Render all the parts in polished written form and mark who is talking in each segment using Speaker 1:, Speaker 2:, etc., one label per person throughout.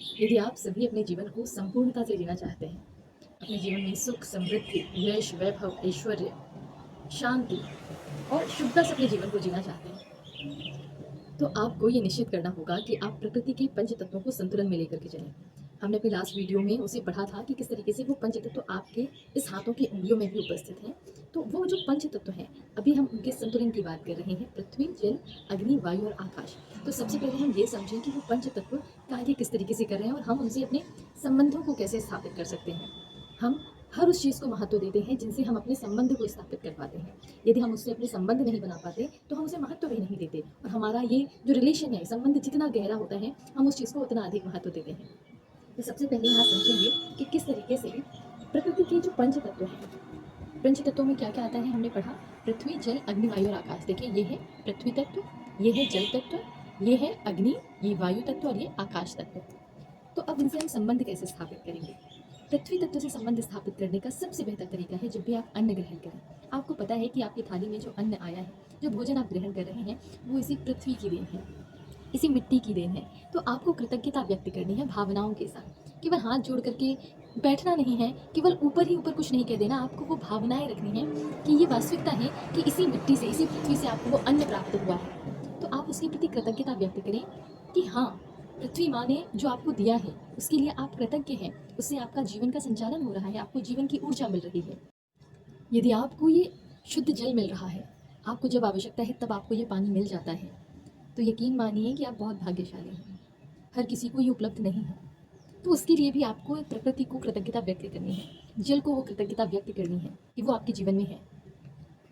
Speaker 1: यदि आप सभी अपने जीवन को संपूर्णता से जीना चाहते हैं, अपने जीवन में सुख, समृद्धि, यश, वैभव, ऐश्वर्य, शांति और शुद्धता से अपने जीवन को जीना चाहते हैं, तो आपको ये निश्चित करना होगा कि आप प्रकृति के पंच तत्वों को संतुलन में लेकर के चलें। हमने अपने लास्ट वीडियो में उसे पढ़ा था कि किस तरीके से वो पंच तत्व आपके इस हाथों की उंगलियों में भी उपस्थित हैं। तो वो जो पंच तत्व हैं, अभी हम उनके संतुलन की बात कर रहे हैं, पृथ्वी, जल, अग्नि, वायु और आकाश। तो सबसे पहले हम ये समझें कि वो पंच तत्व कार्य किस तरीके से कर रहे हैं और हम उनसे अपने संबंधों को कैसे स्थापित कर सकते हैं। हम हर उस चीज़ को महत्व देते हैं जिनसे हम अपने संबंध को स्थापित कर पाते हैं। यदि हम उससे अपने संबंध नहीं बना पाते तो हम उसे महत्व भी नहीं देते, और हमारा ये जो रिलेशन है, संबंध जितना गहरा होता है, हम उस चीज़ को उतना अधिक महत्व देते हैं। तो सबसे पहले यहाँ समझेंगे कि किस तरीके से प्रकृति के जो पंच तत्व हैं, पंच तत्वों में क्या क्या आता है। हमने पढ़ा पृथ्वी, जल, अग्नि, वायु और आकाश। देखिए, ये है पृथ्वी तत्व, ये है जल तत्व, ये है अग्नि, ये वायु तत्व और ये आकाश तत्व। तो अब इनसे हम संबंध कैसे स्थापित करेंगे। पृथ्वी तत्व से संबंध स्थापित करने का सबसे बेहतर तरीका है जब भी आप अन्न ग्रहण करें। आपको पता है कि आपकी थाली में जो अन्न आया है, जो भोजन आप ग्रहण कर रहे हैं, वो इसी पृथ्वी की देन है, इसी मिट्टी की देन है। तो आपको कृतज्ञता व्यक्त करनी है भावनाओं के साथ। केवल हाथ जोड़ करके बैठना नहीं है, केवल ऊपर ही ऊपर कुछ नहीं कह देना। आपको वो भावनाएं रखनी है कि ये वास्तविकता है कि इसी मिट्टी से, इसी पृथ्वी से आपको वो अन्न प्राप्त हुआ है। तो आप उसके प्रति कृतज्ञता व्यक्त करें कि हाँ, पृथ्वी माँ ने जो आपको दिया है उसके लिए आप कृतज्ञ हैं, उससे आपका जीवन का संचालन हो रहा है, आपको जीवन की ऊर्जा मिल रही है। यदि आपको ये शुद्ध जल मिल रहा है, आपको जब आवश्यकता है तब आपको ये पानी मिल जाता है, तो यकीन मानिए कि आप बहुत भाग्यशाली हैं। हर किसी को ये उपलब्ध नहीं है। तो उसके लिए भी आपको प्रकृति को कृतज्ञता व्यक्त करनी है, जल को वो कृतज्ञता व्यक्त करनी है कि वो आपके जीवन में है।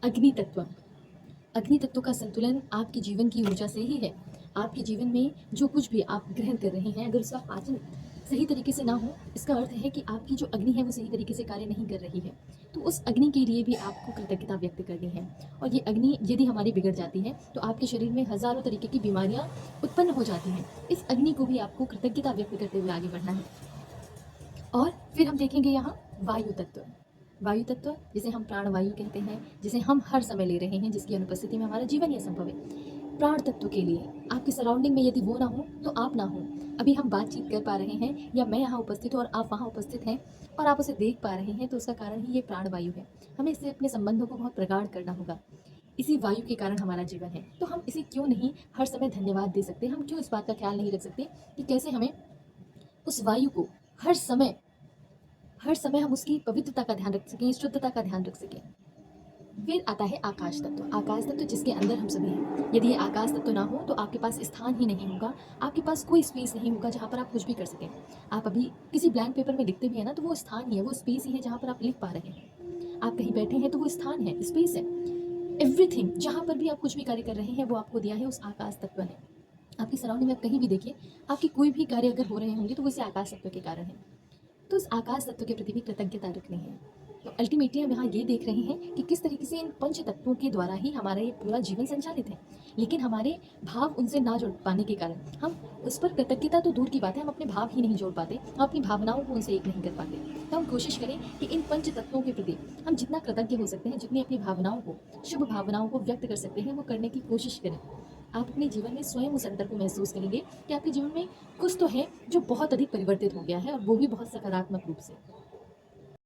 Speaker 1: अग्नि तत्व, अग्नि तत्व का संतुलन आपके जीवन की ऊर्जा से ही है। आपके जीवन में जो कुछ भी आप ग्रहण कर रहे हैं, अगर उसका पाचन सही तरीके से ना हो, इसका अर्थ है कि आपकी जो अग्नि है वो सही तरीके से कार्य नहीं कर रही है। तो उस अग्नि के लिए भी आपको कृतज्ञता व्यक्त करनी है। और ये अग्नि यदि हमारी बिगड़ जाती है तो आपके शरीर में हजारों तरीके की बीमारियां उत्पन्न हो जाती हैं। इस अग्नि को भी आपको कृतज्ञता व्यक्त करते हुए आगे बढ़ना है। और फिर हम देखेंगे यहाँ वायु तत्व। वायु तत्व जिसे हम प्राणवायु कहते हैं, जिसे हम हर समय ले रहे हैं, जिसकी अनुपस्थिति में हमारा जीवन ही असंभव है। प्राण तत्व के लिए आपकी सराउंडिंग में यदि वो ना हो तो आप ना हो। अभी हम बातचीत कर पा रहे हैं, या मैं यहाँ उपस्थित हूँ और आप वहाँ उपस्थित हैं और आप उसे देख पा रहे हैं, तो उसका कारण ही ये प्राणवायु है। हमें इससे अपने संबंधों को बहुत प्रगाढ़ करना होगा। इसी वायु के कारण हमारा जीवन है। तो हम इसे क्यों नहीं हर समय धन्यवाद दे सकते, हम क्यों इस बात का ख्याल नहीं रख सकते कि कैसे हमें उस वायु को हर समय हम उसकी पवित्रता का ध्यान रख सकें, शुद्धता का ध्यान रख सकें। फिर आता है आकाश तत्व। आकाश तत्व जिसके अंदर हम सभी हैं। यदि ये आकाश तत्व ना हो तो आपके पास स्थान ही नहीं होगा, आपके पास कोई स्पेस नहीं होगा जहाँ पर आप कुछ भी कर सकें। आप अभी किसी ब्लैंक पेपर में लिखते भी हैं ना, तो वो स्थान ही है, वो स्पेस ही है जहाँ पर आप लिख पा रहे हैं। आप कहीं बैठे हैं तो वो स्थान है, स्पेस है। एवरीथिंग, जहाँ पर भी आप कुछ भी कार्य कर रहे हैं, वो आपको दिया है उस आकाश तत्व ने। आपकी सराउंडिंग में आप कहीं भी देखिए, आपके कोई भी कार्य अगर हो रहे होंगे तो वो इसी आकाश तत्व के कारण है। तो उस आकाश तत्व के प्रति भी कृतज्ञता रखनी है। तो अल्टीमेटली हम यहाँ ये देख रहे हैं कि किस तरीके से इन पंच तत्वों के द्वारा ही हमारा ये पूरा जीवन संचालित है। लेकिन हमारे भाव उनसे ना जुड़ पाने के कारण हम उस पर कृतज्ञता तो दूर की बात है, हम अपने भाव ही नहीं जोड़ पाते, हम अपनी भावनाओं को उनसे एक नहीं कर पाते। तो हम कोशिश करें कि इन पंच तत्वों के प्रति हम जितना कृतज्ञ हो सकते हैं, जितनी अपनी भावनाओं को, शुभ भावनाओं को व्यक्त कर सकते हैं, वो करने की कोशिश करें। आप अपने जीवन में स्वयं उस अंतर को महसूस करेंगे कि आपके जीवन में कुछ तो है जो बहुत अधिक परिवर्तित हो गया है, और वो भी बहुत सकारात्मक रूप से।